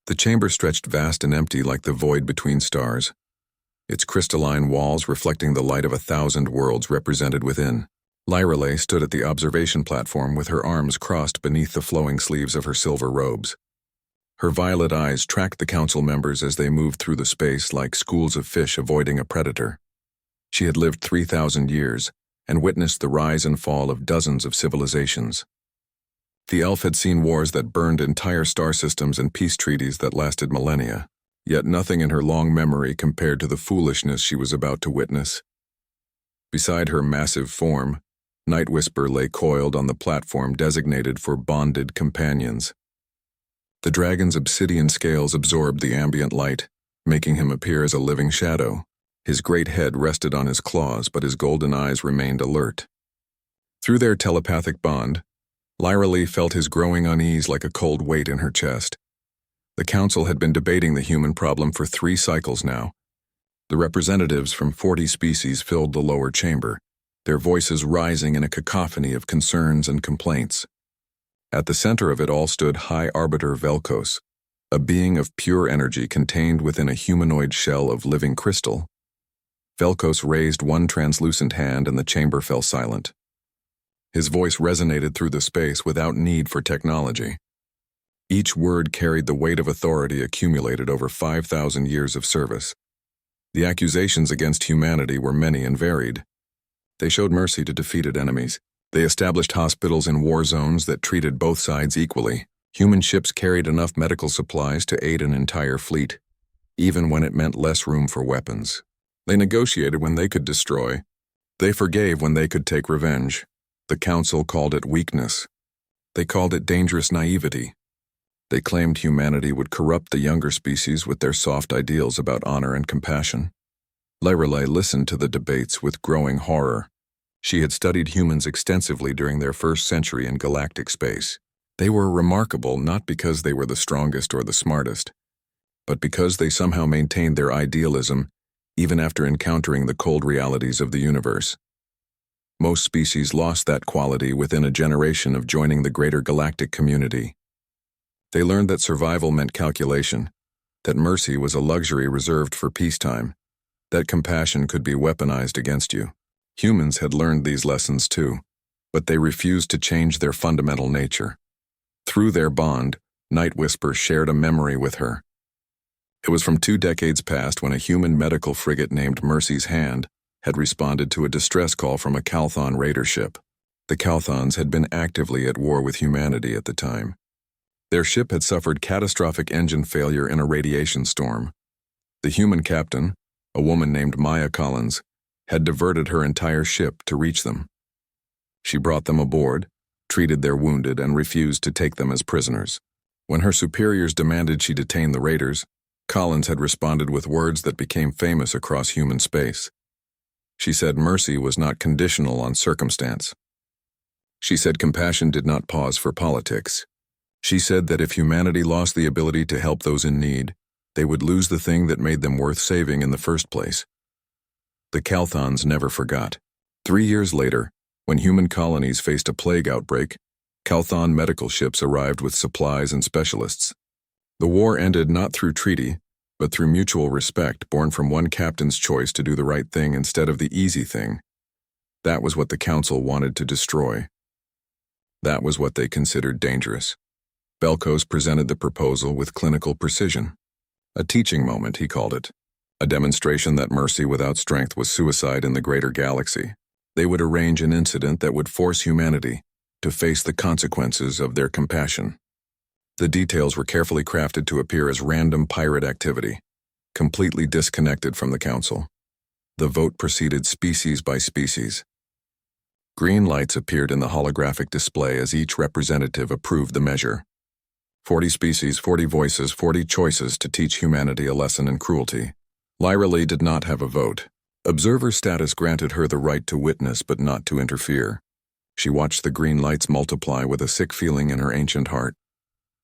The chamber stretched vast and empty like the void between stars, its crystalline walls reflecting the light of 1,000 worlds represented within. Lyrale stood at the observation platform with her arms crossed beneath the flowing sleeves of her silver robes. Her violet eyes tracked the council members as they moved through the space like schools of fish avoiding a predator. She had lived 3,000 years and witnessed the rise and fall of dozens of civilizations. The elf had seen wars that burned entire star systems and peace treaties that lasted millennia, yet nothing in her long memory compared to the foolishness she was about to witness. Beside her massive form, Night Whisper lay coiled on the platform designated for bonded companions. The dragon's obsidian scales absorbed the ambient light, making him appear as a living shadow. His great head rested on his claws, but his golden eyes remained alert. Through their telepathic bond, Lyrale felt his growing unease like a cold weight in her chest. The council had been debating the human problem for 3 cycles now. The representatives from 40 species filled the lower chamber, their voices rising in a cacophony of concerns and complaints. At the center of it all stood High Arbiter Velkos, a being of pure energy contained within a humanoid shell of living crystal. Velkos raised one translucent hand and the chamber fell silent. His voice resonated through the space without need for technology. Each word carried the weight of authority accumulated over 5,000 years of service. The accusations against humanity were many and varied. They showed mercy to defeated enemies. They established hospitals in war zones that treated both sides equally. Human ships carried enough medical supplies to aid an entire fleet, even when it meant less room for weapons. They negotiated when they could destroy. They forgave when they could take revenge. The council called it weakness. They called it dangerous naivety. They claimed humanity would corrupt the younger species with their soft ideals about honor and compassion. Lyrale listened to the debates with growing horror. She had studied humans extensively during their first century in galactic space. They were remarkable not because they were the strongest or the smartest, but because they somehow maintained their idealism even after encountering the cold realities of the universe. Most species lost that quality within a generation of joining the greater galactic community. They learned that survival meant calculation, that mercy was a luxury reserved for peacetime, that compassion could be weaponized against you. Humans had learned these lessons too, but they refused to change their fundamental nature. Through their bond, Night Whisper shared a memory with her. It was from 2 decades past when a human medical frigate named Mercy's Hand had responded to a distress call from a Calthon raider ship. The Calthons had been actively at war with humanity at the time. Their ship had suffered catastrophic engine failure in a radiation storm. The human captain, a woman named Maya Collins, had diverted her entire ship to reach them. She brought them aboard, treated their wounded, and refused to take them as prisoners. When her superiors demanded she detain the raiders, Collins had responded with words that became famous across human space. She said mercy was not conditional on circumstance. She said compassion did not pause for politics. She said that if humanity lost the ability to help those in need, they would lose the thing that made them worth saving in the first place. The Calthons never forgot. 3 years later, when human colonies faced a plague outbreak, Calthon medical ships arrived with supplies and specialists. The war ended not through treaty, but through mutual respect born from one captain's choice to do the right thing instead of the easy thing. That was what the council wanted to destroy. That was what they considered dangerous. Velkos presented the proposal with clinical precision. A teaching moment, he called it. A demonstration that mercy without strength was suicide in the greater galaxy. They would arrange an incident that would force humanity to face the consequences of their compassion. The details were carefully crafted to appear as random pirate activity, completely disconnected from the council. The vote proceeded species by species. Green lights appeared in the holographic display as each representative approved the measure. 40 species, 40 voices, 40 choices to teach humanity a lesson in cruelty. Lyrale did not have a vote. Observer status granted her the right to witness but not to interfere. She watched the green lights multiply with a sick feeling in her ancient heart.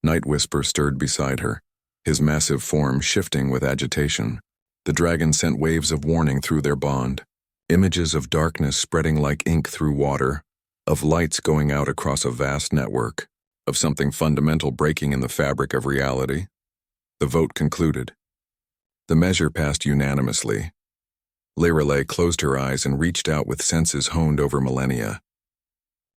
Night Whisper stirred beside her, his massive form shifting with agitation. The dragon sent waves of warning through their bond, images of darkness spreading like ink through water, of lights going out across a vast network, of something fundamental breaking in the fabric of reality. The vote concluded. The measure passed unanimously. Lorelei closed her eyes and reached out with senses honed over millennia.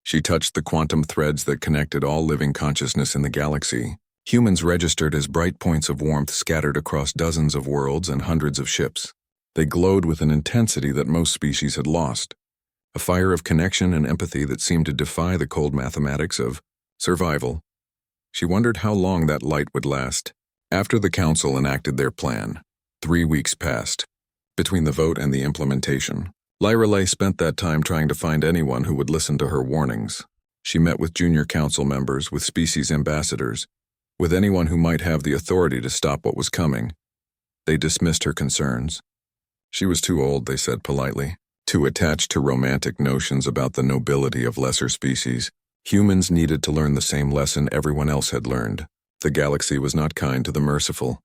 She touched the quantum threads that connected all living consciousness in the galaxy. Humans registered as bright points of warmth scattered across dozens of worlds and hundreds of ships. They glowed with an intensity that most species had lost, a fire of connection and empathy that seemed to defy the cold mathematics of survival. She wondered how long that light would last. After the council enacted their plan, 3 weeks passed. Between the vote and the implementation, Lorelei spent that time trying to find anyone who would listen to her warnings. She met with junior council members, with species ambassadors, with anyone who might have the authority to stop what was coming. They dismissed her concerns. She was too old, they said politely, too attached to romantic notions about the nobility of lesser species. Humans needed to learn the same lesson everyone else had learned. The galaxy was not kind to the merciful.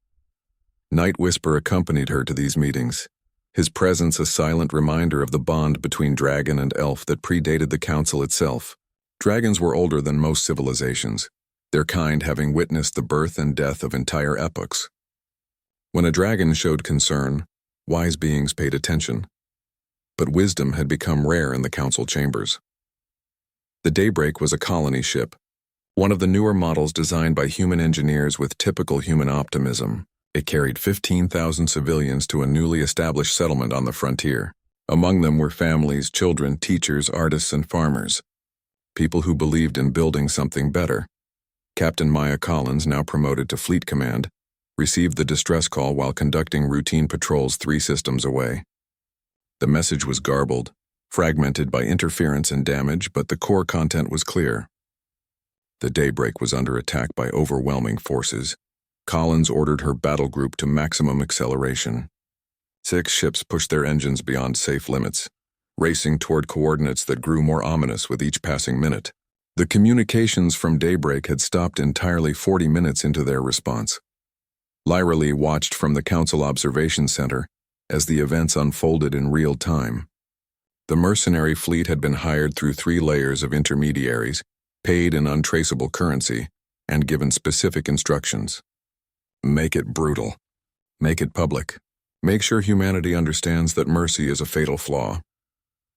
Night Whisper accompanied her to these meetings, his presence a silent reminder of the bond between dragon and elf that predated the council itself. Dragons were older than most civilizations, their kind having witnessed the birth and death of entire epochs. When a dragon showed concern, wise beings paid attention. But wisdom had become rare in the council chambers. The Daybreak was a colony ship, one of the newer models designed by human engineers with typical human optimism. It carried 15,000 civilians to a newly established settlement on the frontier. Among them were families, children, teachers, artists, and farmers. People who believed in building something better. Captain Maya Collins, now promoted to Fleet Command, received the distress call while conducting routine patrols 3 systems away. The message was garbled, fragmented by interference and damage, but the core content was clear. The Daybreak was under attack by overwhelming forces. Collins ordered her battle group to maximum acceleration. 6 ships pushed their engines beyond safe limits, racing toward coordinates that grew more ominous with each passing minute. The communications from Daybreak had stopped entirely 40 minutes into their response. Lorelei watched from the Council Observation Center as the events unfolded in real time. The mercenary fleet had been hired through 3 layers of intermediaries, paid in untraceable currency, and given specific instructions. Make it brutal. Make it public. Make sure humanity understands that mercy is a fatal flaw.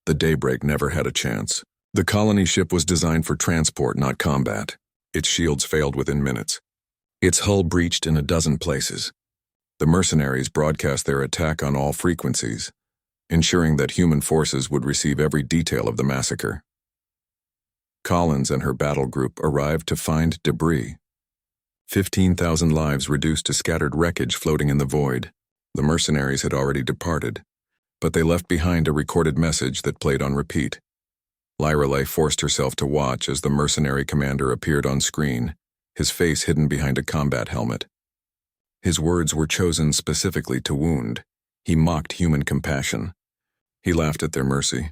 The Daybreak never had a chance. The colony ship was designed for transport, not combat. Its shields failed within minutes. Its hull breached in a dozen places. The mercenaries broadcast their attack on all frequencies, ensuring that human forces would receive every detail of the massacre. Collins and her battle group arrived to find debris. 15,000 lives reduced to scattered wreckage floating in the void. The mercenaries had already departed, but they left behind a recorded message that played on repeat. Lorelei forced herself to watch as the mercenary commander appeared on screen, his face hidden behind a combat helmet. His words were chosen specifically to wound. He mocked human compassion. He laughed at their mercy.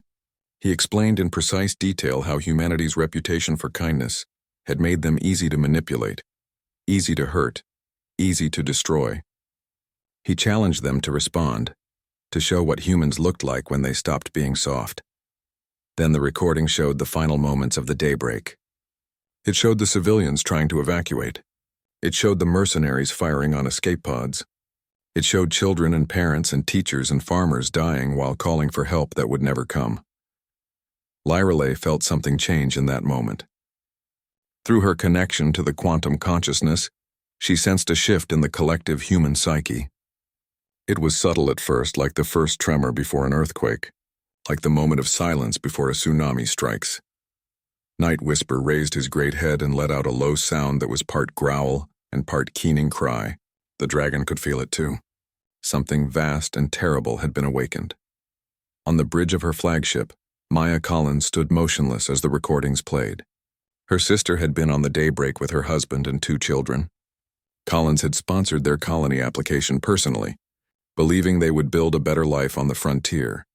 He explained in precise detail how humanity's reputation for kindness had made them easy to manipulate, easy to hurt, easy to destroy. He challenged them to respond, to show what humans looked like when they stopped being soft. Then the recording showed the final moments of the Daybreak. It showed the civilians trying to evacuate. It showed the mercenaries firing on escape pods. It showed children and parents and teachers and farmers dying while calling for help that would never come. Lorelei felt something change in that moment. Through her connection to the quantum consciousness, she sensed a shift in the collective human psyche. It was subtle at first, like the first tremor before an earthquake, like the moment of silence before a tsunami strikes. Night Whisper raised his great head and let out a low sound that was part growl and part keening cry. The dragon could feel it too. Something vast and terrible had been awakened. On the bridge of her flagship, Maya Collins stood motionless as the recordings played. Her sister had been on the Daybreak with her husband and 2 children. Collins had sponsored their colony application personally, believing they would build a better life on the frontier.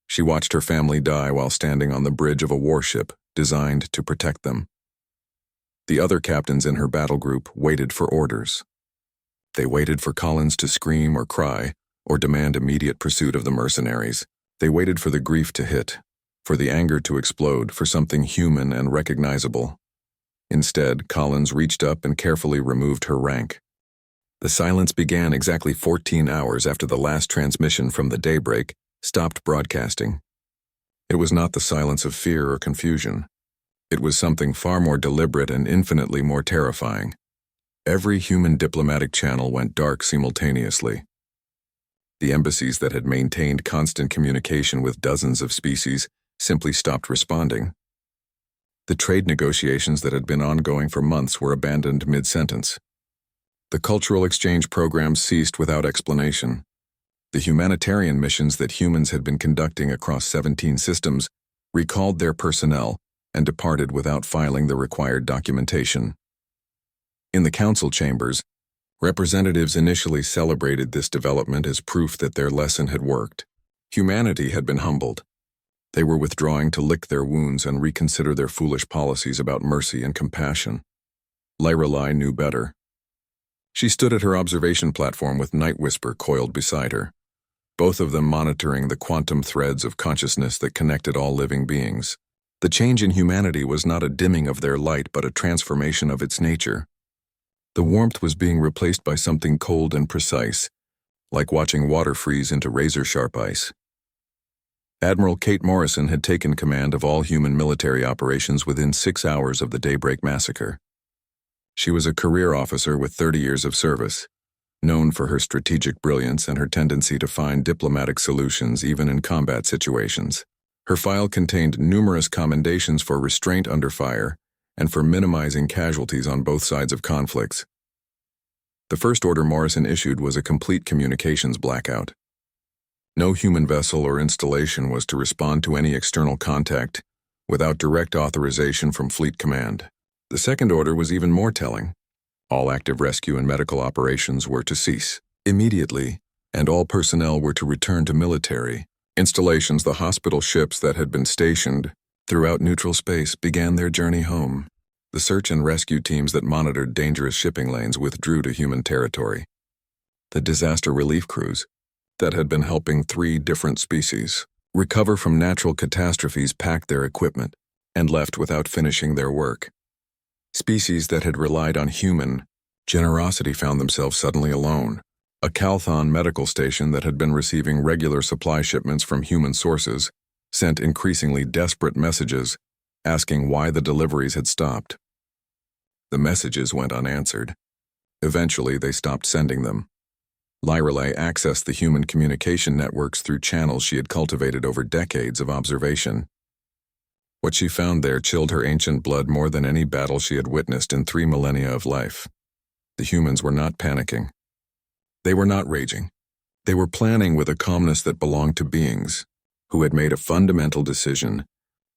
She watched her family die while standing on the bridge of a warship designed to protect them. The other captains in her battle group waited for orders. They waited for Collins to scream or cry or demand immediate pursuit of the mercenaries. They waited for the grief to hit, for the anger to explode, for something human and recognizable. Instead, Collins reached up and carefully removed her rank. The silence began exactly 14 hours after the last transmission from the daybreak stopped broadcasting. It was not the silence of fear or confusion. It was something far more deliberate and infinitely more terrifying. Every human diplomatic channel went dark simultaneously. The embassies that had maintained constant communication with dozens of species simply stopped responding. The trade negotiations that had been ongoing for months were abandoned mid-sentence. The cultural exchange programs ceased without explanation. The humanitarian missions that humans had been conducting across 17 systems recalled their personnel and departed without filing the required documentation. In the council chambers, representatives initially celebrated this development as proof that their lesson had worked. Humanity had been humbled. They were withdrawing to lick their wounds and reconsider their foolish policies about mercy and compassion. Lyrelai knew better. She stood at her observation platform with Night Whisper coiled beside her, both of them monitoring the quantum threads of consciousness that connected all living beings. The change in humanity was not a dimming of their light but a transformation of its nature. The warmth was being replaced by something cold and precise, like watching water freeze into razor-sharp ice. Admiral Kate Morrison had taken command of all human military operations within 6 hours of the Daybreak Massacre. She was a career officer with 30 years of service, known for her strategic brilliance and her tendency to find diplomatic solutions even in combat situations. Her file contained numerous commendations for restraint under fire and for minimizing casualties on both sides of conflicts. The first order Morrison issued was a complete communications blackout. No human vessel or installation was to respond to any external contact without direct authorization from Fleet Command. The second order was even more telling. All active rescue and medical operations were to cease immediately, and all personnel were to return to military installations. The hospital ships that had been stationed throughout neutral space began their journey home. The search and rescue teams that monitored dangerous shipping lanes withdrew to human territory. The disaster relief crews that had been helping 3 different species recover from natural catastrophes packed their equipment and left without finishing their work. Species that had relied on human generosity found themselves suddenly alone. A Calthon medical station that had been receiving regular supply shipments from human sources sent increasingly desperate messages asking why the deliveries had stopped. The messages went unanswered. Eventually, they stopped sending them. Lyrelai accessed the human communication networks through channels she had cultivated over decades of observation. What she found there chilled her ancient blood more than any battle she had witnessed in 3 millennia of life. The humans were not panicking. They were not raging. They were planning with a calmness that belonged to beings who had made a fundamental decision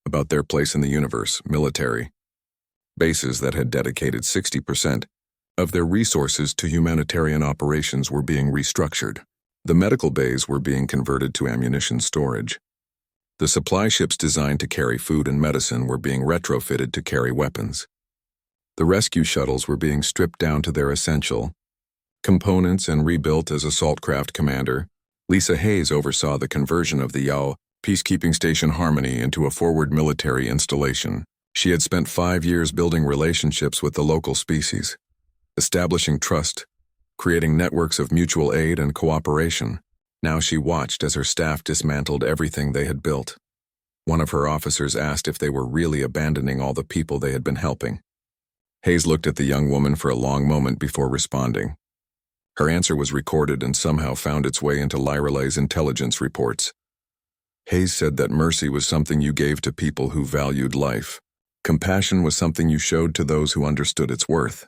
about their place in the universe, military. Bases that had dedicated 60% of their resources to humanitarian operations were being restructured. The medical bays were being converted to ammunition storage. The supply ships designed to carry food and medicine were being retrofitted to carry weapons. The rescue shuttles were being stripped down to their essential components and rebuilt as assault craft commander. Lisa Hayes oversaw the conversion of the Yao peacekeeping station Harmony into a forward military installation. She had spent 5 years building relationships with the local species, establishing trust, creating networks of mutual aid and cooperation. Now she watched as her staff dismantled everything they had built. One of her officers asked if they were really abandoning all the people they had been helping. Hayes looked at the young woman for a long moment before responding. Her answer was recorded and somehow found its way into Lyrelai's intelligence reports. Hayes said that mercy was something you gave to people who valued life. Compassion was something you showed to those who understood its worth.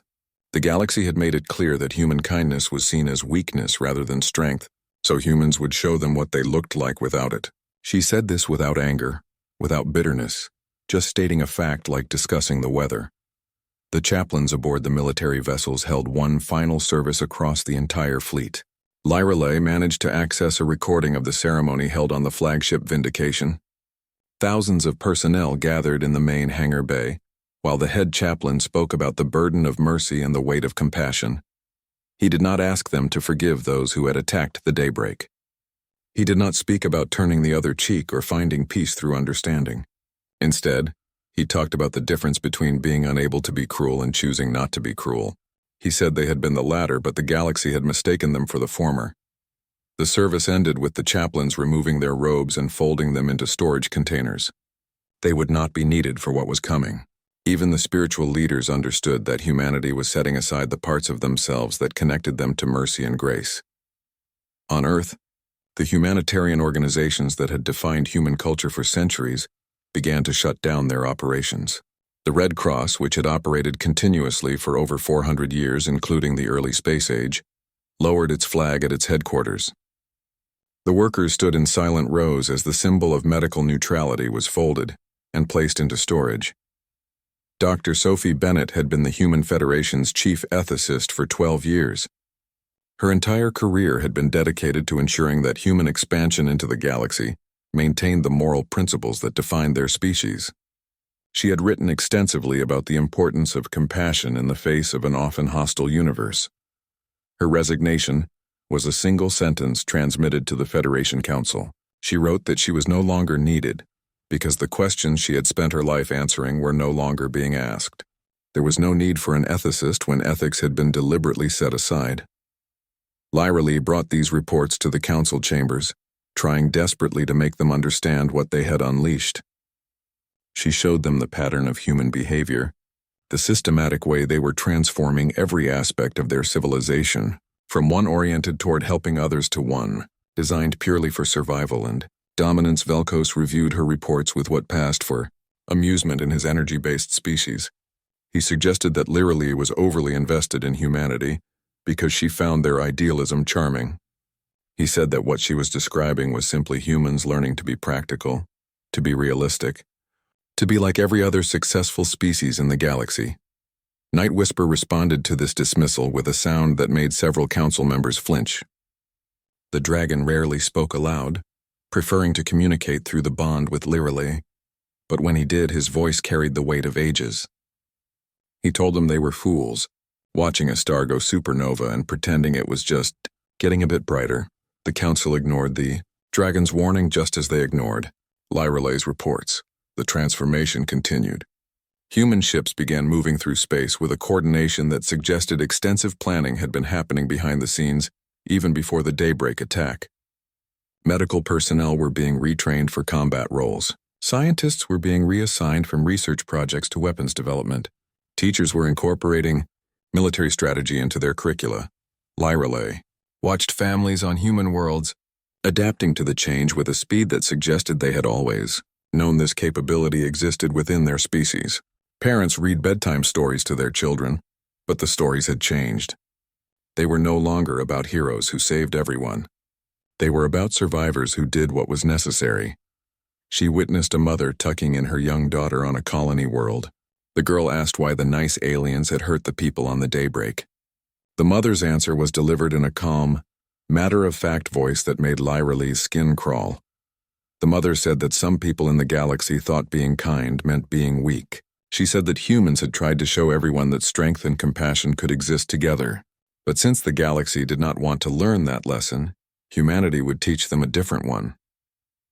The galaxy had made it clear that human kindness was seen as weakness rather than strength, so humans would show them what they looked like without it. She said this without anger, without bitterness, just stating a fact like discussing the weather. The chaplains aboard the military vessels held one final service across the entire fleet. Lyrelai managed to access a recording of the ceremony held on the flagship Vindication. Thousands of personnel gathered in the main hangar bay, while the head chaplain spoke about the burden of mercy and the weight of compassion. He did not ask them to forgive those who had attacked the Daybreak. He did not speak about turning the other cheek or finding peace through understanding. Instead, he talked about the difference between being unable to be cruel and choosing not to be cruel. He said they had been the latter, but the galaxy had mistaken them for the former. The service ended with the chaplains removing their robes and folding them into storage containers. They would not be needed for what was coming. Even the spiritual leaders understood that humanity was setting aside the parts of themselves that connected them to mercy and grace. On Earth, the humanitarian organizations that had defined human culture for centuries began to shut down their operations. The Red Cross, which had operated continuously for over 400 years, including the early space age, lowered its flag at its headquarters. The workers stood in silent rows as the symbol of medical neutrality was folded and placed into storage. Dr. Sophie Bennett had been the Human Federation's chief ethicist for 12 years. Her entire career had been dedicated to ensuring that human expansion into the galaxy maintained the moral principles that defined their species. She had written extensively about the importance of compassion in the face of an often hostile universe. Her resignation was a single sentence transmitted to the Federation Council. She wrote that she was no longer needed because the questions she had spent her life answering were no longer being asked. There was no need for an ethicist when ethics had been deliberately set aside. Lyra Lee brought these reports to the council chambers, trying desperately to make them understand what they had unleashed. She showed them the pattern of human behavior, the systematic way they were transforming every aspect of their civilization, from one oriented toward helping others to one designed purely for survival and dominance. Velkos reviewed her reports with what passed for amusement in his energy-based species. He suggested that Lyra Lee was overly invested in humanity because she found their idealism charming. He said that what she was describing was simply humans learning to be practical, to be realistic, to be like every other successful species in the galaxy. Night Whisper responded to this dismissal with a sound that made several council members flinch. The dragon rarely spoke aloud, preferring to communicate through the bond with Lyra Lee, but when he did, his voice carried the weight of ages. He told them they were fools, watching a star go supernova and pretending it was just getting a bit brighter. The council ignored the dragon's warning just as they ignored Lyra Lee's reports. The transformation continued. Human ships began moving through space with a coordination that suggested extensive planning had been happening behind the scenes even before the daybreak attack. Medical personnel were being retrained for combat roles. Scientists were being reassigned from research projects to weapons development. Teachers were incorporating military strategy into their curricula. Lyra Lee watched families on human worlds adapting to the change with a speed that suggested they had always known this capability existed within their species. Parents read bedtime stories to their children, but the stories had changed. They were no longer about heroes who saved everyone. They were about survivors who did what was necessary. She witnessed a mother tucking in her young daughter on a colony world. The girl asked why the nice aliens had hurt the people on the daybreak. The mother's answer was delivered in a calm, matter-of-fact voice that made Lyra Lee's skin crawl. The mother said that some people in the galaxy thought being kind meant being weak. She said that humans had tried to show everyone that strength and compassion could exist together. But since the galaxy did not want to learn that lesson, humanity would teach them a different one.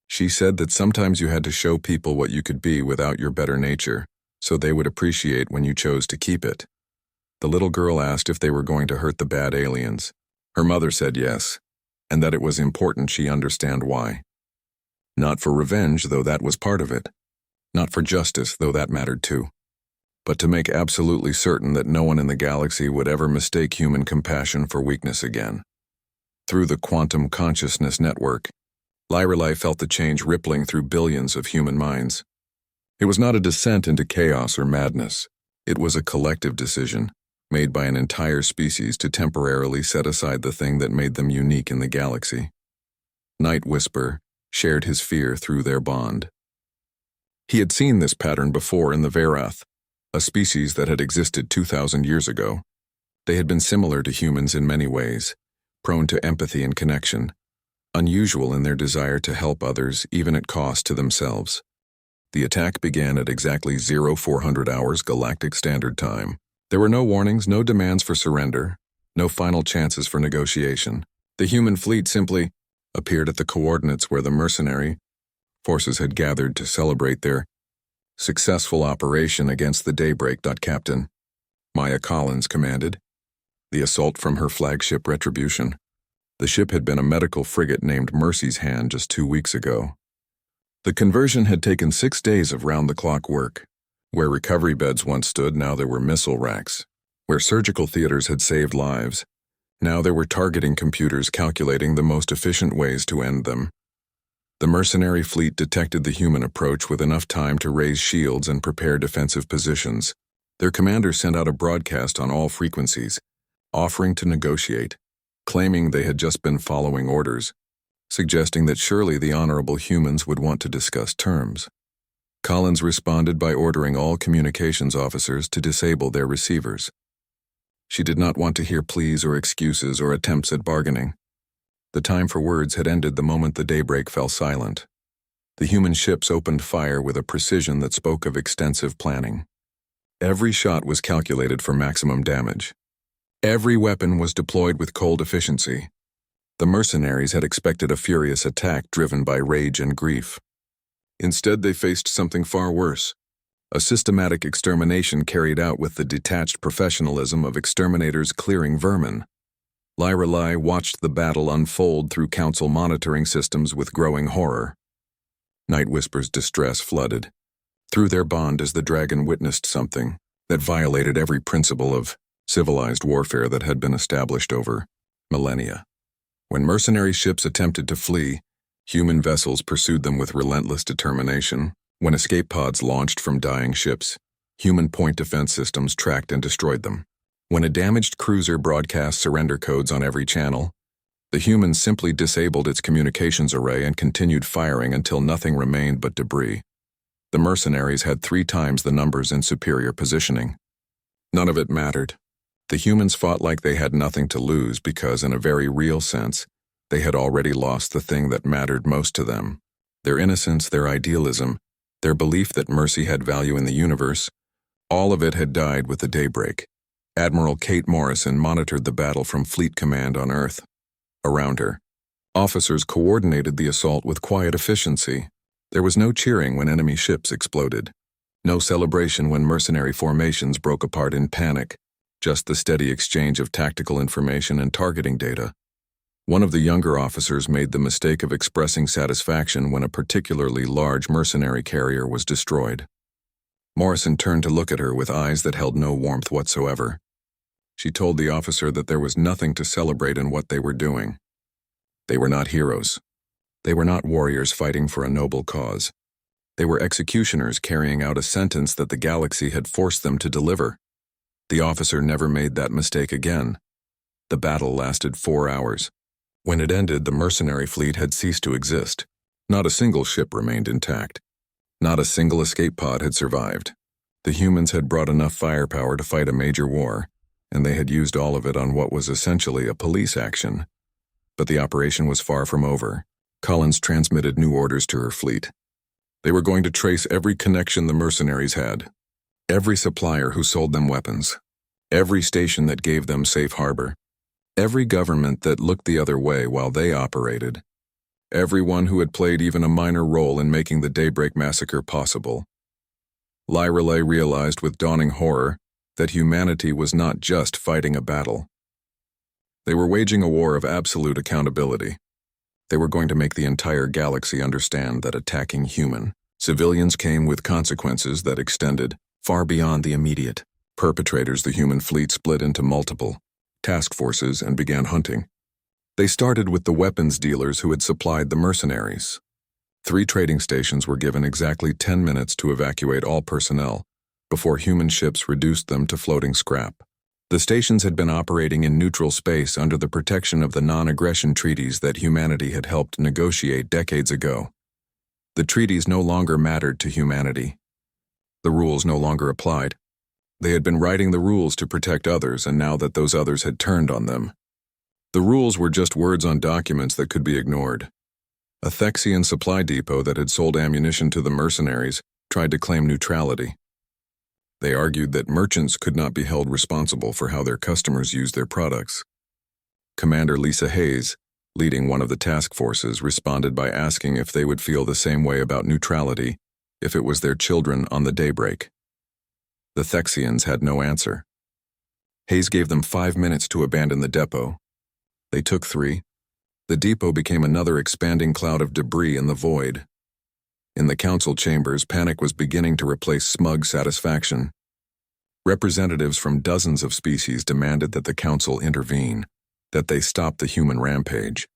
She said that sometimes you had to show people what you could be without your better nature, so they would appreciate when you chose to keep it. The little girl asked if they were going to hurt the bad aliens. Her mother said yes, and that it was important she understand why. Not for revenge, though that was part of it. Not for justice, though that mattered too. But to make absolutely certain that no one in the galaxy would ever mistake human compassion for weakness again. Through the quantum consciousness network, Lyra Lee felt the change rippling through billions of human minds. It was not a descent into chaos or madness. It was a collective decision, made by an entire species to temporarily set aside the thing that made them unique in the galaxy. Night Whisper shared his fear through their bond. He had seen this pattern before in the Verath, a species that had existed 2,000 years ago. They had been similar to humans in many ways, prone to empathy and connection, unusual in their desire to help others even at cost to themselves. The attack began at exactly 0400 hours Galactic Standard Time. There were no warnings, no demands for surrender, no final chances for negotiation. The human fleet simply appeared at the coordinates where the mercenary forces had gathered to celebrate their successful operation against the daybreak. Captain Maya Collins commanded. the assault from her flagship Retribution. The ship had been a medical frigate named Mercy's Hand just 2 weeks ago. The conversion had taken 6 days of round-the-clock work. Where recovery beds once stood, now there were missile racks. Where surgical theaters had saved lives, now there were targeting computers calculating the most efficient ways to end them. The mercenary fleet detected the human approach with enough time to raise shields and prepare defensive positions. Their commander sent out a broadcast on all frequencies, offering to negotiate, claiming they had just been following orders, suggesting that surely the honorable humans would want to discuss terms. Collins responded by ordering all communications officers to disable their receivers. She did not want to hear pleas or excuses or attempts at bargaining. The time for words had ended the moment the daybreak fell silent. The human ships opened fire with a precision that spoke of extensive planning. Every shot was calculated for maximum damage. Every weapon was deployed with cold efficiency. The mercenaries had expected a furious attack driven by rage and grief. Instead, they faced something far worse. A systematic extermination carried out with the detached professionalism of exterminators clearing vermin. Lyrelai watched the battle unfold through council monitoring systems with growing horror. Night Whisper's distress flooded through their bond as the dragon witnessed something that violated every principle of civilized warfare that had been established over millennia. When mercenary ships attempted to flee, human vessels pursued them with relentless determination. When escape pods launched from dying ships, human point defense systems tracked and destroyed them. When a damaged cruiser broadcast surrender codes on every channel, the humans simply disabled its communications array and continued firing until nothing remained but debris. The mercenaries had 3 times the numbers in superior positioning. None of it mattered. The humans fought like they had nothing to lose because, in a very real sense, they had already lost the thing that mattered most to them. Their innocence, their idealism, their belief that mercy had value in the universe, all of it had died with the daybreak. Admiral Kate Morrison monitored the battle from Fleet Command on Earth. Around her, officers coordinated the assault with quiet efficiency. There was no cheering when enemy ships exploded. No celebration when mercenary formations broke apart in panic. Just the steady exchange of tactical information and targeting data. One of the younger officers made the mistake of expressing satisfaction when a particularly large mercenary carrier was destroyed. Morrison turned to look at her with eyes that held no warmth whatsoever. She told the officer that there was nothing to celebrate in what they were doing. They were not heroes. They were not warriors fighting for a noble cause. They were executioners carrying out a sentence that the galaxy had forced them to deliver. The officer never made that mistake again. The battle lasted 4 hours. When it ended, the mercenary fleet had ceased to exist. Not a single ship remained intact. Not a single escape pod had survived. The humans had brought enough firepower to fight a major war, and they had used all of it on what was essentially a police action. But the operation was far from over. Collins transmitted new orders to her fleet. They were going to trace every connection the mercenaries had, every supplier who sold them weapons, every station that gave them safe harbor, every government that looked the other way while they operated, everyone who had played even a minor role in making the Daybreak Massacre possible. Lyrelai realized with dawning horror that humanity was not just fighting a battle. They were waging a war of absolute accountability. They were going to make the entire galaxy understand that attacking human civilians came with consequences that extended far beyond the immediate. Perpetrators, the human fleet split into multiple task forces and began hunting. They started with the weapons dealers who had supplied the mercenaries. 3 trading stations were given exactly 10 minutes to evacuate all personnel before human ships reduced them to floating scrap. The stations had been operating in neutral space under the protection of the non-aggression treaties that humanity had helped negotiate decades ago. The treaties no longer mattered to humanity. The rules no longer applied. They had been writing the rules to protect others, and now that those others had turned on them, the rules were just words on documents that could be ignored. A Thexian supply depot that had sold ammunition to the mercenaries tried to claim neutrality. They argued that merchants could not be held responsible for how their customers used their products. Commander Lisa Hayes, leading one of the task forces, responded by asking if they would feel the same way about neutrality if it was their children on the Daybreak. The Thexians had no answer. Hayes gave them 5 minutes to abandon the depot. They took 3. The depot became another expanding cloud of debris in the void. In the council chambers, panic was beginning to replace smug satisfaction. Representatives from dozens of species demanded that the council intervene, that they stop the human rampage,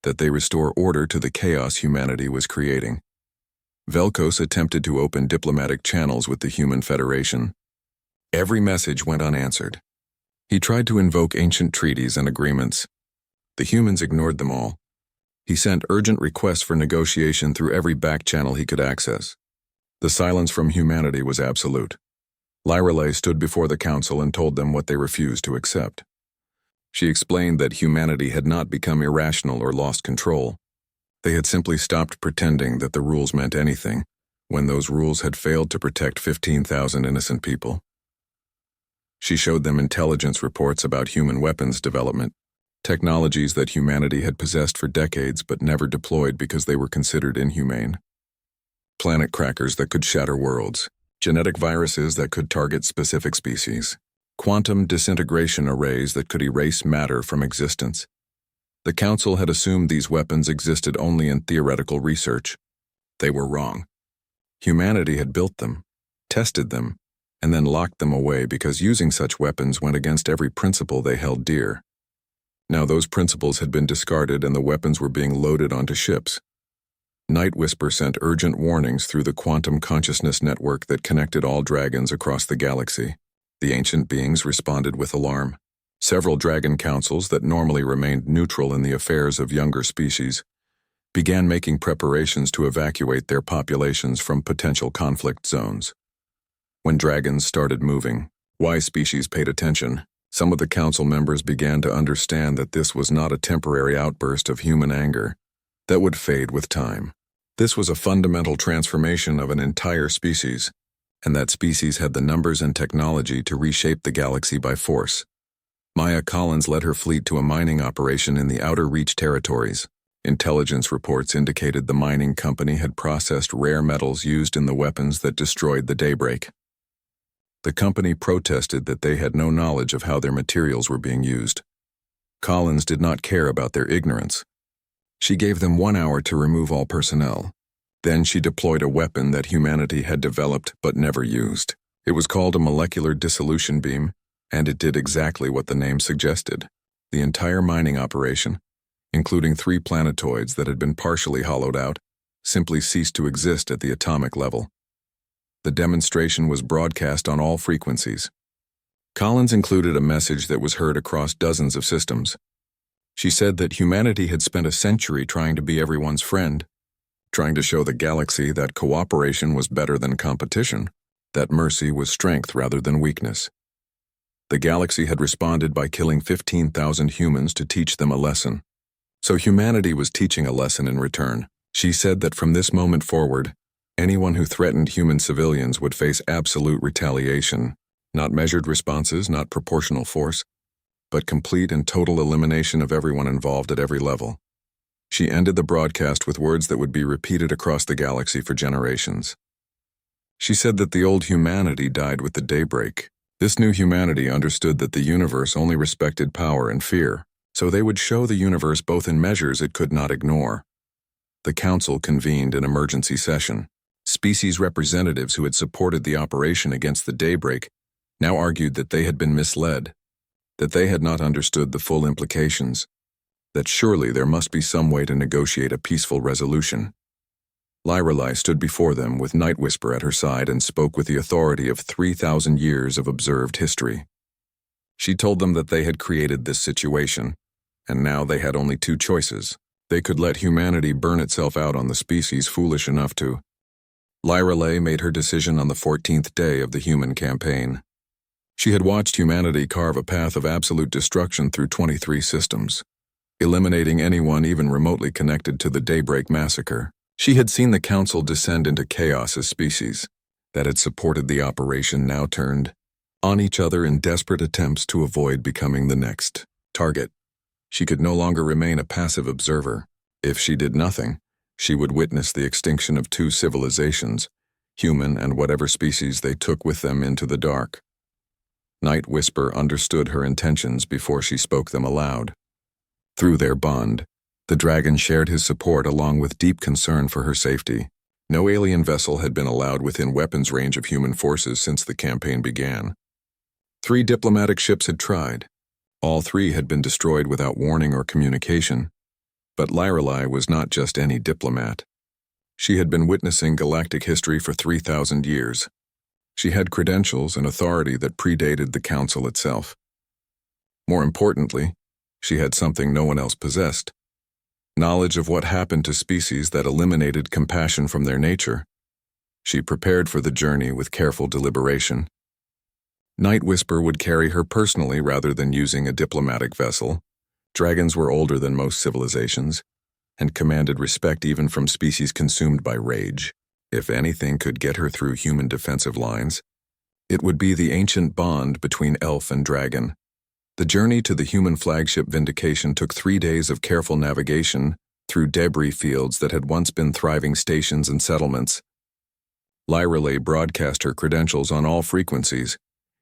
that they restore order to the chaos humanity was creating. Velkos attempted to open diplomatic channels with the Human Federation. Every message went unanswered. He tried to invoke ancient treaties and agreements. The humans ignored them all. He sent urgent requests for negotiation through every back channel he could access. The silence from humanity was absolute. Lyrelay stood before the council and told them what they refused to accept. She explained that humanity had not become irrational or lost control. They had simply stopped pretending that the rules meant anything, when those rules had failed to protect 15,000 innocent people. She showed them intelligence reports about human weapons development, technologies that humanity had possessed for decades but never deployed because they were considered inhumane. Planet crackers that could shatter worlds, genetic viruses that could target specific species, quantum disintegration arrays that could erase matter from existence. The Council had assumed these weapons existed only in theoretical research. They were wrong. Humanity had built them, tested them, and then locked them away because using such weapons went against every principle they held dear. Now those principles had been discarded and the weapons were being loaded onto ships. Night Whisper sent urgent warnings through the quantum consciousness network that connected all dragons across the galaxy. The ancient beings responded with alarm. Several dragon councils that normally remained neutral in the affairs of younger species began making preparations to evacuate their populations from potential conflict zones. When dragons started moving, Y species paid attention. Some of the council members began to understand that this was not a temporary outburst of human anger that would fade with time. This was a fundamental transformation of an entire species, and that species had the numbers and technology to reshape the galaxy by force. Maya Collins led her fleet to a mining operation in the Outer Reach territories. Intelligence reports indicated the mining company had processed rare metals used in the weapons that destroyed the Daybreak. The company protested that they had no knowledge of how their materials were being used. Collins did not care about their ignorance. She gave them 1 hour to remove all personnel. Then she deployed a weapon that humanity had developed but never used. It was called a molecular dissolution beam, and it did exactly what the name suggested. The entire mining operation, including 3 planetoids that had been partially hollowed out, simply ceased to exist at the atomic level. The demonstration was broadcast on all frequencies. Collins included a message that was heard across dozens of systems. She said that humanity had spent a century trying to be everyone's friend, trying to show the galaxy that cooperation was better than competition, that mercy was strength rather than weakness. The galaxy had responded by killing 15,000 humans to teach them a lesson. So humanity was teaching a lesson in return. She said that from this moment forward, anyone who threatened human civilians would face absolute retaliation, not measured responses, not proportional force, but complete and total elimination of everyone involved at every level. She ended the broadcast with words that would be repeated across the galaxy for generations. She said that the old humanity died with the daybreak. This new humanity understood that the universe only respected power and fear, so they would show the universe both in measures it could not ignore. The council convened an emergency session. Species representatives who had supported the operation against the daybreak now argued that they had been misled, that they had not understood the full implications, that surely there must be some way to negotiate a peaceful resolution. Lyrelai stood before them with Night Whisper at her side and spoke with the authority of 3,000 years of observed history. She told them that they had created this situation, and now they had only 2 choices. They could let humanity burn itself out on the species foolish enough to. Lyrelai made her decision on the 14th day of the human campaign. She had watched humanity carve a path of absolute destruction through 23 systems, eliminating anyone even remotely connected to the Daybreak massacre. She had seen the Council descend into chaos as species that had supported the operation now turned on each other in desperate attempts to avoid becoming the next target. She could no longer remain a passive observer. If she did nothing, she would witness the extinction of 2 civilizations, human and whatever species they took with them into the dark. Night Whisper understood her intentions before she spoke them aloud. Through their bond, the dragon shared his support along with deep concern for her safety. No alien vessel had been allowed within weapons range of human forces since the campaign began. 3 diplomatic ships had tried. All 3 had been destroyed without warning or communication. But Lyrelai was not just any diplomat. She had been witnessing galactic history for 3,000 years. She had credentials and authority that predated the Council itself. More importantly, she had something no one else possessed: knowledge of what happened to species that eliminated compassion from their nature. She prepared for the journey with careful deliberation. Night Whisper would carry her personally rather than using a diplomatic vessel. Dragons were older than most civilizations, and commanded respect even from species consumed by rage. If anything could get her through human defensive lines, it would be the ancient bond between elf and dragon. The journey to the human flagship Vindication took 3 days of careful navigation through debris fields that had once been thriving stations and settlements. Lyrelai broadcast her credentials on all frequencies,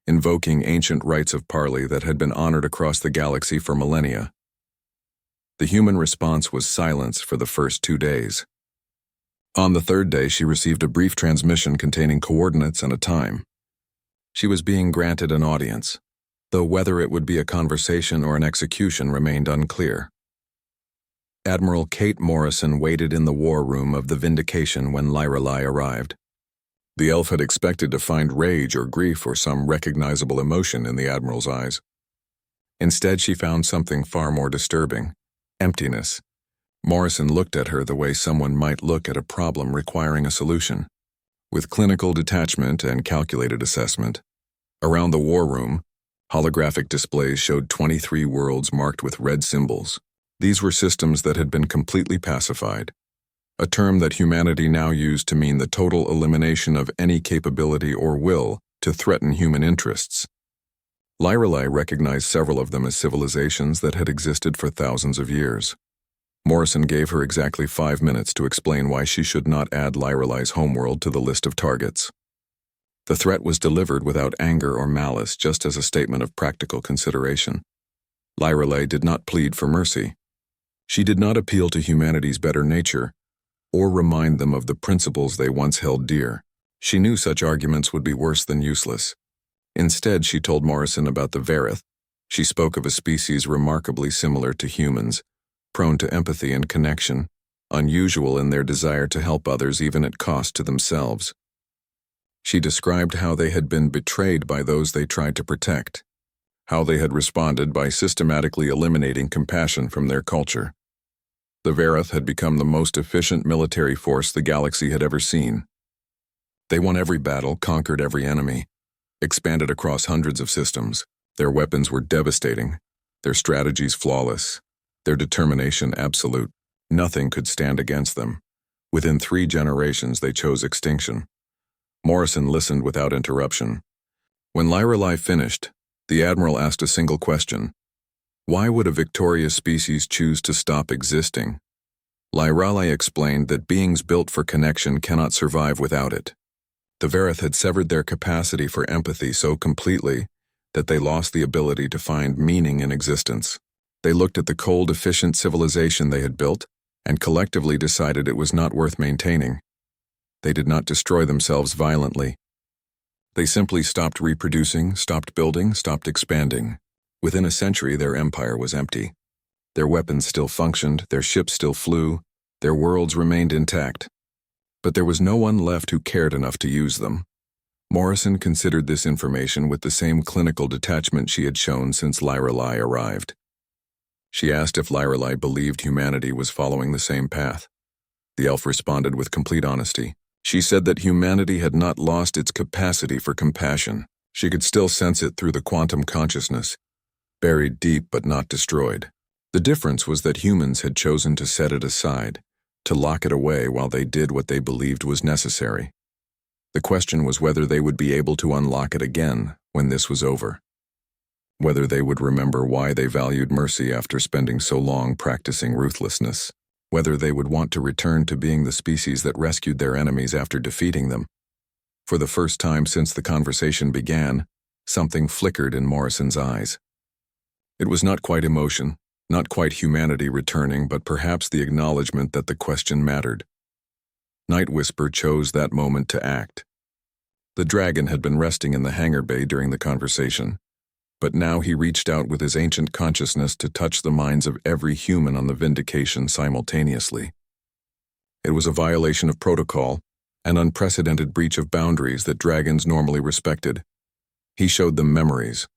invoking ancient rites of parley that had been honored across the galaxy for millennia. The human response was silence for the first 2 days. On the 3rd day, she received a brief transmission containing coordinates and a time. She was being granted an audience, though whether it would be a conversation or an execution remained unclear. Admiral Kate Morrison waited in the war room of the Vindication when Lyrelai arrived. The elf had expected to find rage or grief or some recognizable emotion in the Admiral's eyes. Instead, she found something far more disturbing: emptiness. Morrison looked at her the way someone might look at a problem requiring a solution, with clinical detachment and calculated assessment. Around the war room, holographic displays showed 23 worlds marked with red symbols. These were systems that had been completely pacified, a term that humanity now used to mean the total elimination of any capability or will to threaten human interests. Lyrelai recognized several of them as civilizations that had existed for thousands of years. Morrison gave her exactly 5 minutes to explain why she should not add Lyrelai's homeworld to the list of targets. The threat was delivered without anger or malice, just as a statement of practical consideration. Lyrelai did not plead for mercy. She did not appeal to humanity's better nature, or remind them of the principles they once held dear. She knew such arguments would be worse than useless. Instead, she told Morrison about the Verith. She spoke of a species remarkably similar to humans, prone to empathy and connection, unusual in their desire to help others even at cost to themselves. She described how they had been betrayed by those they tried to protect, how they had responded by systematically eliminating compassion from their culture. The Verith had become the most efficient military force the galaxy had ever seen. They won every battle, conquered every enemy, expanded across hundreds of systems. Their weapons were devastating, their strategies flawless, their determination absolute. Nothing could stand against them. Within 3 generations, they chose extinction. Morrison listened without interruption. When Lyrelai finished, the Admiral asked a single question: why would a victorious species choose to stop existing? Lyrelai explained that beings built for connection cannot survive without it. The Verith had severed their capacity for empathy so completely that they lost the ability to find meaning in existence. They looked at the cold, efficient civilization they had built and collectively decided it was not worth maintaining. They did not destroy themselves violently. They simply stopped reproducing, stopped building, stopped expanding. Within a century, their empire was empty. Their weapons still functioned, their ships still flew, their worlds remained intact. But there was no one left who cared enough to use them. Morrison considered this information with the same clinical detachment she had shown since Lyrelai arrived. She asked if Lyrelai believed humanity was following the same path. The elf responded with complete honesty. She said that humanity had not lost its capacity for compassion. She could still sense it through the quantum consciousness, buried deep but not destroyed. The difference was that humans had chosen to set it aside, to lock it away while they did what they believed was necessary. The question was whether they would be able to unlock it again when this was over. Whether they would remember why they valued mercy after spending so long practicing ruthlessness. Whether they would want to return to being the species that rescued their enemies after defeating them. For the first time since the conversation began, Something flickered in Morrison's eyes. It was not quite emotion, not quite humanity returning, but perhaps the acknowledgement that the question mattered. Night Whisper chose that moment to act. The dragon had been resting in the hangar bay during the conversation, but now he reached out with his ancient consciousness to touch the minds of every human on the Vindication simultaneously. It was a violation of protocol, an unprecedented breach of boundaries that dragons normally respected. He showed them memories.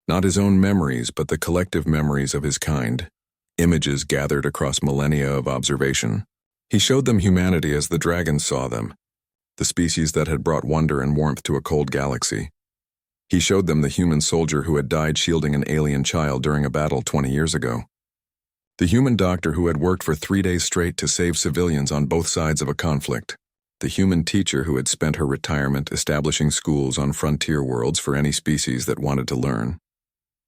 Not his own memories, but the collective memories of his kind, images gathered across millennia of observation. He showed them humanity as the dragons saw them, the species that had brought wonder and warmth to a cold galaxy. He showed them the human soldier who had died shielding an alien child during a battle 20 years ago. The human doctor who had worked for 3 days straight to save civilians on both sides of a conflict. The human teacher who had spent her retirement establishing schools on frontier worlds for any species that wanted to learn.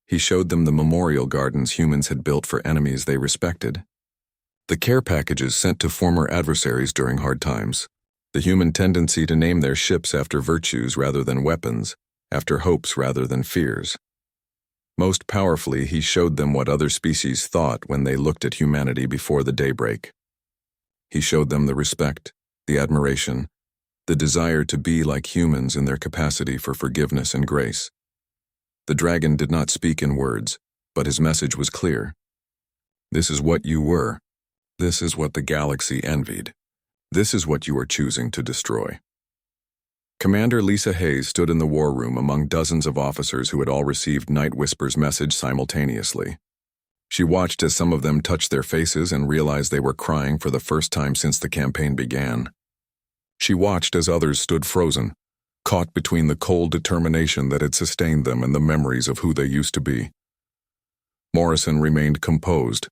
He showed them the memorial gardens humans had built for enemies they respected. The care packages sent to former adversaries during hard times. The human tendency to name their ships after virtues rather than weapons, after hopes rather than fears. Most powerfully, he showed them what other species thought when they looked at humanity before the daybreak. He showed them the respect, the admiration, the desire to be like humans in their capacity for forgiveness and grace. The dragon did not speak in words, but his message was clear. This is what you were. This is what the galaxy envied. This is what you are choosing to destroy. Commander Lisa Hayes stood in the war room among dozens of officers who had all received Night Whisper's message simultaneously. She watched as some of them touched their faces and realized they were crying for the first time since the campaign began. She watched as others stood frozen, caught between the cold determination that had sustained them and the memories of who they used to be. Morrison remained composed,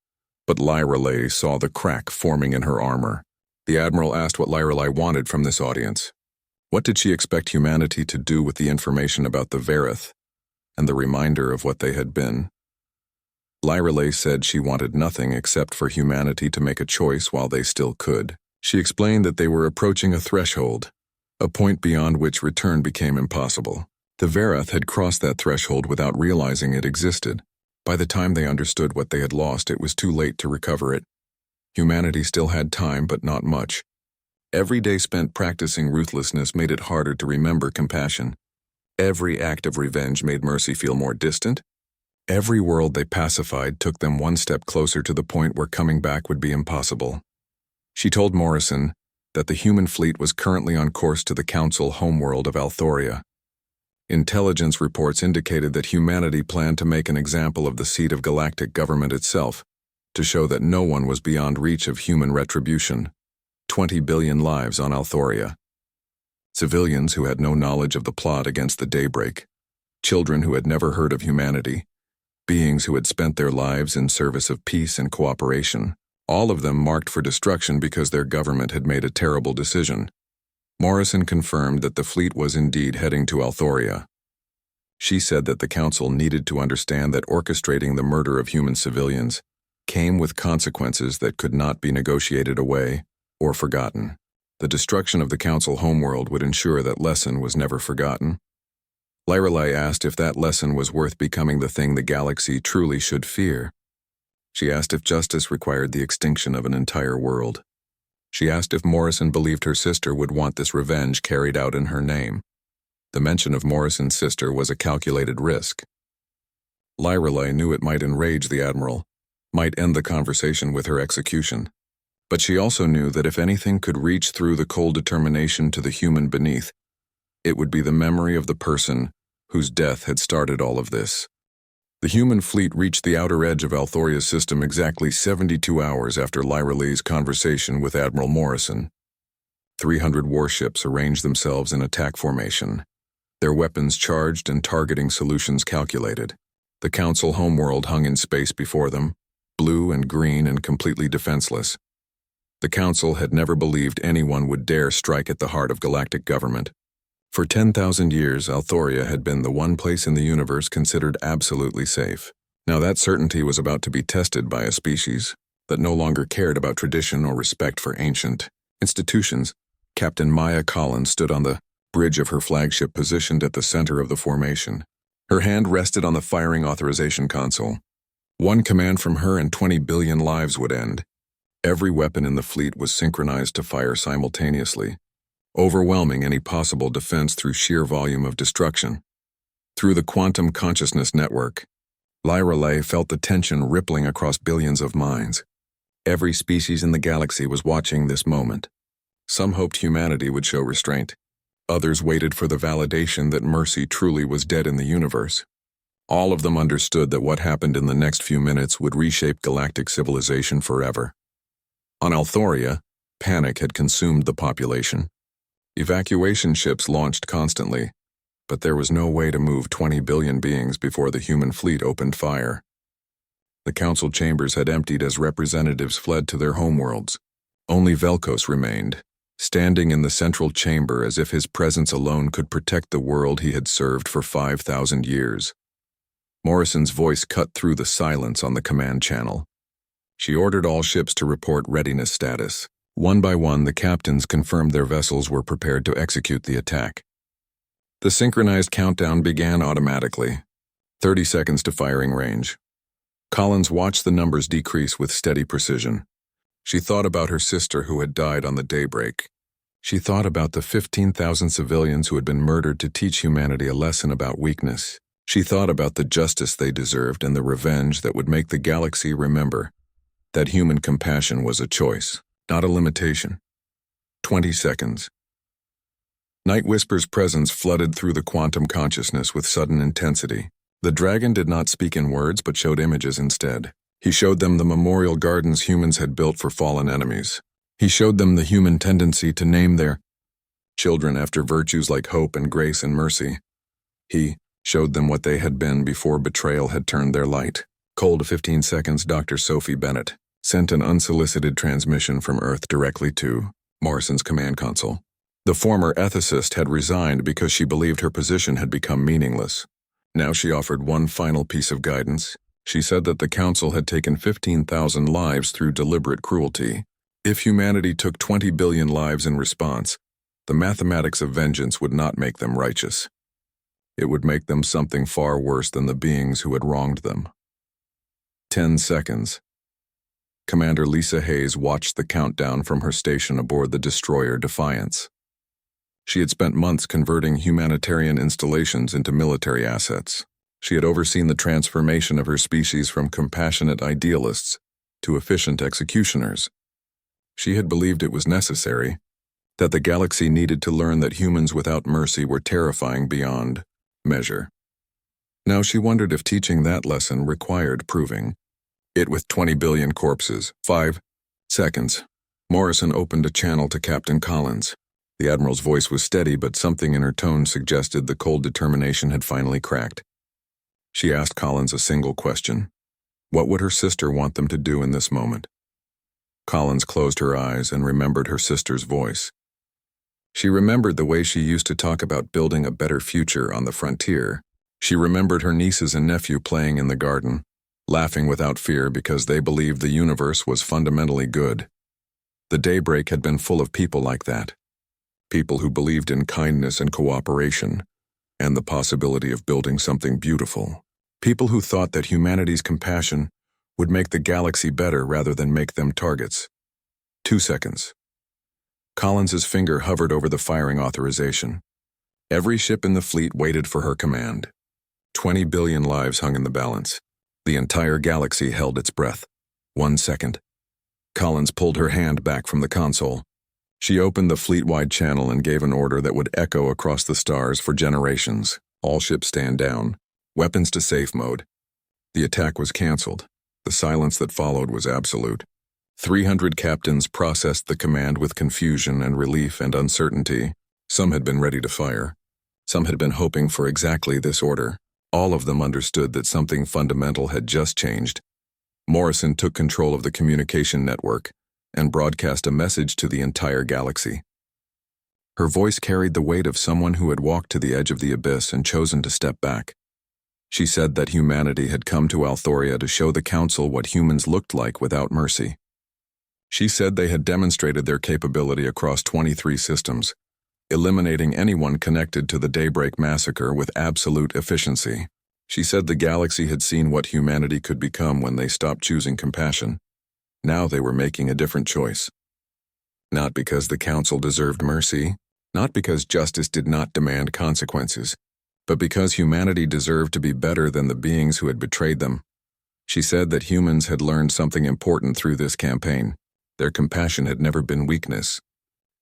but Lyrelei saw the crack forming in her armor. The Admiral asked what Lyrelei wanted from this audience. What did she expect humanity to do with the information about the Verith and the reminder of what they had been? Lyrelei said she wanted nothing except for humanity to make a choice while they still could. She explained that they were approaching a threshold, a point beyond which return became impossible. The Verith had crossed that threshold without realizing it existed. By the time they understood what they had lost, it was too late to recover it. Humanity still had time, but not much. Every day spent practicing ruthlessness made it harder to remember compassion. Every act of revenge made mercy feel more distant. Every world they pacified took them one step closer to the point where coming back would be impossible. She told Morrison that the human fleet was currently on course to the Council homeworld of Althoria. Intelligence reports indicated that humanity planned to make an example of the seat of galactic government itself, to show that no one was beyond reach of human retribution. 20 billion lives on Althoria. Civilians who had no knowledge of the plot against the daybreak. Children who had never heard of humanity. Beings who had spent their lives in service of peace and cooperation. All of them marked for destruction because their government had made a terrible decision. Morrison confirmed that the fleet was indeed heading to Althoria. She said that the Council needed to understand that orchestrating the murder of human civilians came with consequences that could not be negotiated away or forgotten. The destruction of the Council homeworld would ensure that lesson was never forgotten. Lyrelei asked if that lesson was worth becoming the thing the galaxy truly should fear. She asked if justice required the extinction of an entire world. She asked if Morrison believed her sister would want this revenge carried out in her name. The mention of Morrison's sister was a calculated risk. Lyrelei knew it might enrage the Admiral, might end the conversation with her execution. But she also knew that if anything could reach through the cold determination to the human beneath, it would be the memory of the person whose death had started all of this. The human fleet reached the outer edge of Althoria's system exactly 72 hours after Lyrelei's conversation with Admiral Morrison. 300 warships arranged themselves in attack formation, their weapons charged and targeting solutions calculated. The Council homeworld hung in space before them, blue and green and completely defenseless. The Council had never believed anyone would dare strike at the heart of galactic government. For 10,000 years, Althoria had been the one place in the universe considered absolutely safe. Now that certainty was about to be tested by a species that no longer cared about tradition or respect for ancient institutions. Captain Maya Collins stood on the bridge of her flagship positioned at the center of the formation. Her hand rested on the firing authorization console. One command from her and 20 billion lives would end. Every weapon in the fleet was synchronized to fire simultaneously, overwhelming any possible defense through sheer volume of destruction. Through the quantum consciousness network, Lyra Lay felt the tension rippling across billions of minds. Every species in the galaxy was watching this moment. Some hoped humanity would show restraint. Others waited for the validation that mercy truly was dead in the universe. All of them understood that what happened in the next few minutes would reshape galactic civilization forever. On Althoria, panic had consumed the population. Evacuation ships launched constantly, but there was no way to move 20 billion beings before the human fleet opened fire. The council chambers had emptied as representatives fled to their homeworlds. Only Velkos remained, standing in the central chamber as if his presence alone could protect the world he had served for 5,000 years. Morrison's voice cut through the silence on the command channel. She ordered all ships to report readiness status. One by one, the captains confirmed their vessels were prepared to execute the attack. The synchronized countdown began automatically. 30 seconds to firing range. Collins watched the numbers decrease with steady precision. She thought about her sister who had died on the daybreak. She thought about the 15,000 civilians who had been murdered to teach humanity a lesson about weakness. She thought about the justice they deserved and the revenge that would make the galaxy remember that human compassion was a choice, not a limitation. 20 seconds. Night Whisper's presence flooded through the quantum consciousness with sudden intensity. The dragon did not speak in words but showed images instead. He showed them the memorial gardens humans had built for fallen enemies. He showed them the human tendency to name their children after virtues like hope and grace and mercy. He showed them what they had been before betrayal had turned their light. Cold 15 seconds, Dr. Sophie Bennett sent an unsolicited transmission from Earth directly to Morrison's command console. The former ethicist had resigned because she believed her position had become meaningless. Now she offered one final piece of guidance. She said that the Council had taken 15,000 lives through deliberate cruelty. If humanity took 20 billion lives in response, the mathematics of vengeance would not make them righteous. It would make them something far worse than the beings who had wronged them. 10 seconds. Commander Lisa Hayes watched the countdown from her station aboard the destroyer Defiance. She had spent months converting humanitarian installations into military assets. She had overseen the transformation of her species from compassionate idealists to efficient executioners. She had believed it was necessary, that the galaxy needed to learn that humans without mercy were terrifying beyond measure. Now she wondered if teaching that lesson required proving it with 20 billion corpses. 5 seconds. Morrison opened a channel to Captain Collins. The Admiral's voice was steady, but something in her tone suggested the cold determination had finally cracked. She asked Collins a single question. What would her sister want them to do in this moment? Collins closed her eyes and remembered her sister's voice. She remembered the way she used to talk about building a better future on the frontier. She remembered her nieces and nephew playing in the garden, laughing without fear because they believed the universe was fundamentally good. The daybreak had been full of people like that. People who believed in kindness and cooperation, and the possibility of building something beautiful. People who thought that humanity's compassion would make the galaxy better rather than make them targets. 2 seconds. Collins's finger hovered over the firing authorization. Every ship in the fleet waited for her command. 20 billion lives hung in the balance. The entire galaxy held its breath. 1 second. Collins pulled her hand back from the console. She opened the fleet-wide channel and gave an order that would echo across the stars for generations. All ships stand down. Weapons to safe mode. The attack was canceled. The silence that followed was absolute. 300 captains processed the command with confusion and relief and uncertainty. Some had been ready to fire. Some had been hoping for exactly this order. All of them understood that something fundamental had just changed. Morrison took control of the communication network and broadcast a message to the entire galaxy. Her voice carried the weight of someone who had walked to the edge of the abyss and chosen to step back. She said that humanity had come to Althoria to show the Council what humans looked like without mercy. She said they had demonstrated their capability across 23 systems, eliminating anyone connected to the Daybreak Massacre with absolute efficiency. She said the galaxy had seen what humanity could become when they stopped choosing compassion. Now they were making a different choice. Not because the Council deserved mercy, not because justice did not demand consequences, but because humanity deserved to be better than the beings who had betrayed them. She said that humans had learned something important through this campaign. Their compassion had never been weakness.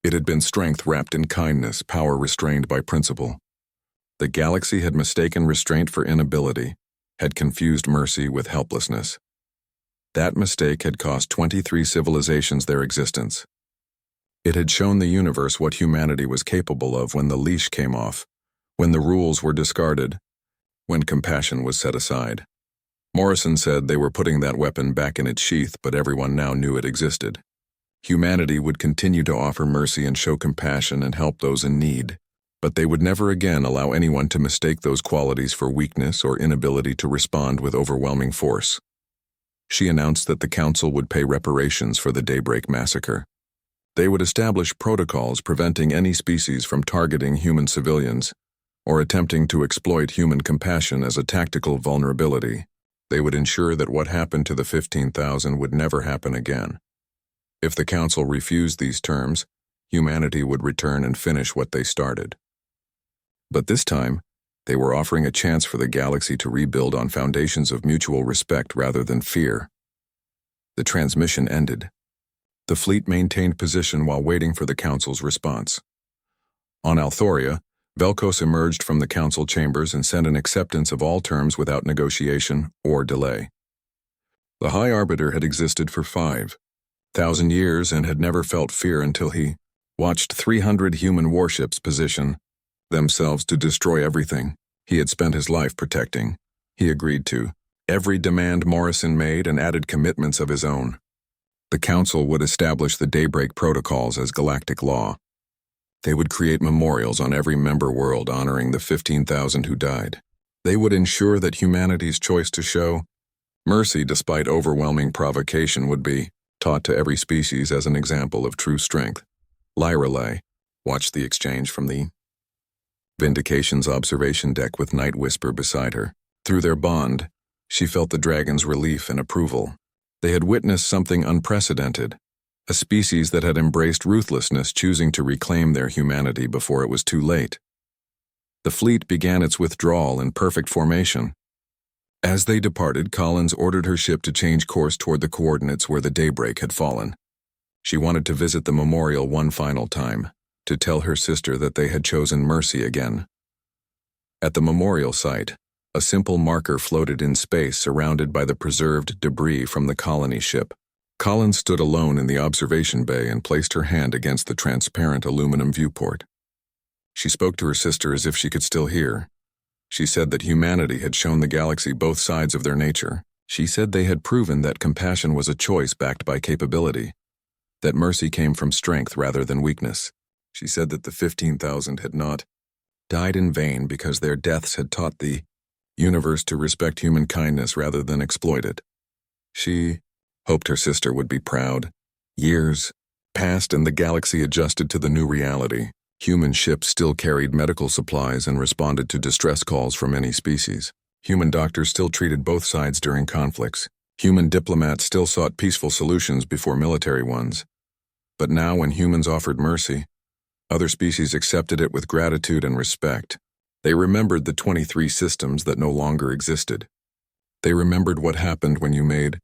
It had been strength wrapped in kindness, power restrained by principle. The galaxy had mistaken restraint for inability, had confused mercy with helplessness. That mistake had cost 23 civilizations their existence. It had shown the universe what humanity was capable of when the leash came off, when the rules were discarded, when compassion was set aside. Morrison said they were putting that weapon back in its sheath, but everyone now knew it existed. Humanity would continue to offer mercy and show compassion and help those in need, but they would never again allow anyone to mistake those qualities for weakness or inability to respond with overwhelming force. She announced that the Council would pay reparations for the Daybreak massacre. They would establish protocols preventing any species from targeting human civilians or attempting to exploit human compassion as a tactical vulnerability. They would ensure that what happened to the 15,000 would never happen again. If the Council refused these terms, humanity would return and finish what they started. But this time, they were offering a chance for the galaxy to rebuild on foundations of mutual respect rather than fear. The transmission ended. The fleet maintained position while waiting for the Council's response. On Althoria, Velkos emerged from the Council chambers and sent an acceptance of all terms without negotiation or delay. The High Arbiter had existed for 5,000 years and had never felt fear until he watched 300 human warships position themselves to destroy everything he had spent his life protecting. He agreed to every demand Morrison made and added commitments of his own. The Council would establish the Daybreak Protocols as galactic law. They would create memorials on every member world honoring the 15,000 who died. They would ensure that humanity's choice to show mercy despite overwhelming provocation would be taught to every species as an example of true strength. Lyra watched the exchange from the Vindication's observation deck with Night Whisper beside her. Through their bond, she felt the dragon's relief and approval. They had witnessed something unprecedented, a species that had embraced ruthlessness, choosing to reclaim their humanity before it was too late. The fleet began its withdrawal in perfect formation. As they departed, Collins ordered her ship to change course toward the coordinates where the Daybreak had fallen. She wanted to visit the memorial one final time, to tell her sister that they had chosen mercy again. At the memorial site, a simple marker floated in space surrounded by the preserved debris from the colony ship. Collins stood alone in the observation bay and placed her hand against the transparent aluminum viewport. She spoke to her sister as if she could still hear. She said that humanity had shown the galaxy both sides of their nature. She said they had proven that compassion was a choice backed by capability, that mercy came from strength rather than weakness. She said that the 15,000 had not died in vain because their deaths had taught the universe to respect human kindness rather than exploit it. She hoped her sister would be proud. Years passed and the galaxy adjusted to the new reality. Human ships still carried medical supplies and responded to distress calls from many species. Human doctors still treated both sides during conflicts. Human diplomats still sought peaceful solutions before military ones. But now when humans offered mercy, other species accepted it with gratitude and respect. They remembered the 23 systems that no longer existed. They remembered what happened when you made